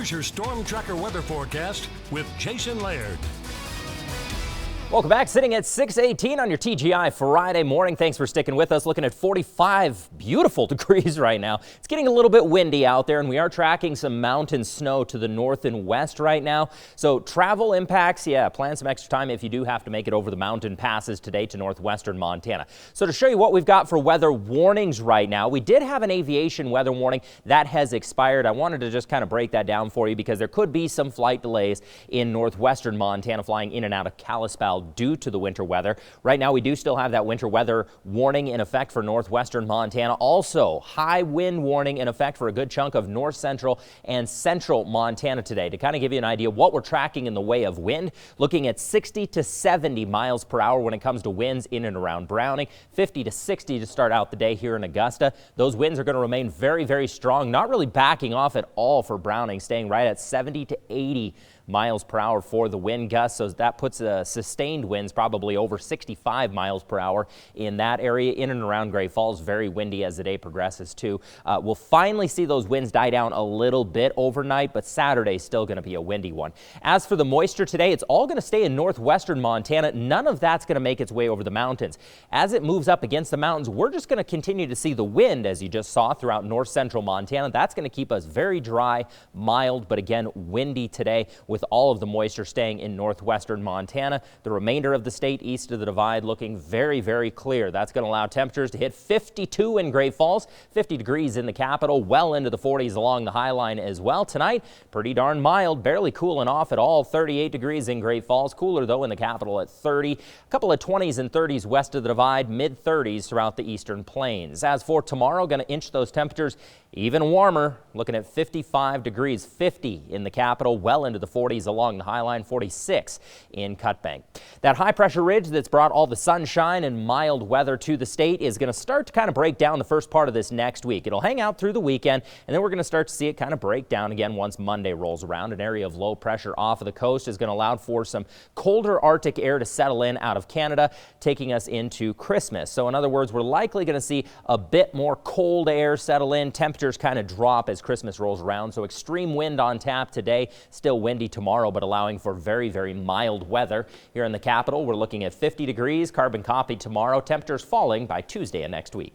Here's your Storm Tracker weather forecast with Jason Laird. Welcome back. Sitting at 6:18 on your TGI Friday morning. Thanks for sticking with us. Looking at 45 beautiful degrees right now. It's getting a little bit windy out there, and we are tracking some mountain snow to the north and west right now. So travel impacts, plan some extra time if you do have to make it over the mountain passes today to northwestern Montana. So to show you what we've got for weather warnings right now, we did have an aviation weather warning that has expired. I wanted to just kind of break that down for you because there could be some flight delays in northwestern Montana flying in and out of Kalispell due to the winter weather. Right now, we do still have that winter weather warning in effect for northwestern Montana. Also, high wind warning in effect for a good chunk of north central and central Montana today. To kind of give you an idea of what we're tracking in the way of wind, looking at 60 to 70 miles per hour when it comes to winds in and around Browning, 50 to 60 to start out the day here in Augusta. Those winds are going to remain very, very strong, not really backing off at all for Browning, staying right at 70 to 80 miles per hour for the wind gusts. So that puts sustained winds probably over 65 miles per hour in that area. In and around Great Falls, very windy as the day progresses too. We'll finally see those winds die down a little bit overnight, but Saturday's still going to be a windy one. As for the moisture today, it's all going to stay in northwestern Montana. None of that's going to make its way over the mountains. As it moves up against the mountains, we're just going to continue to see the wind, as you just saw, throughout north central Montana. That's going to keep us very dry, mild, but again, windy today, with all of the moisture staying in northwestern Montana. The remainder of the state east of the divide looking very, very clear. That's going to allow temperatures to hit 52 in Great Falls, 50 degrees in the capital, well into the 40s along the High Line as well. Tonight, pretty darn mild, barely cooling off at all. 38 degrees in Great Falls, cooler though in the capital at 30. A couple of 20s and 30s west of the divide, mid 30s throughout the eastern plains. As for tomorrow, going to inch those temperatures even warmer, looking at 55 degrees, 50 in the capital, well into the 40s along the High Line, 46 in Cutbank. That high pressure ridge that's brought all the sunshine and mild weather to the state is going to start to kind of break down the first part of this next week. It'll hang out through the weekend, and then we're going to start to see it kind of break down again once Monday rolls around. An area of low pressure off of the coast is going to allow for some colder Arctic air to settle in out of Canada, taking us into Christmas. So in other words, we're likely going to see a bit more cold air settle in. Temperatures kind of drop as Christmas rolls around. So extreme wind on tap today, still windy tomorrow, but allowing for very, very mild weather. Here in the capital, we're looking at 50 degrees, carbon copy tomorrow, temperatures falling by Tuesday of next week.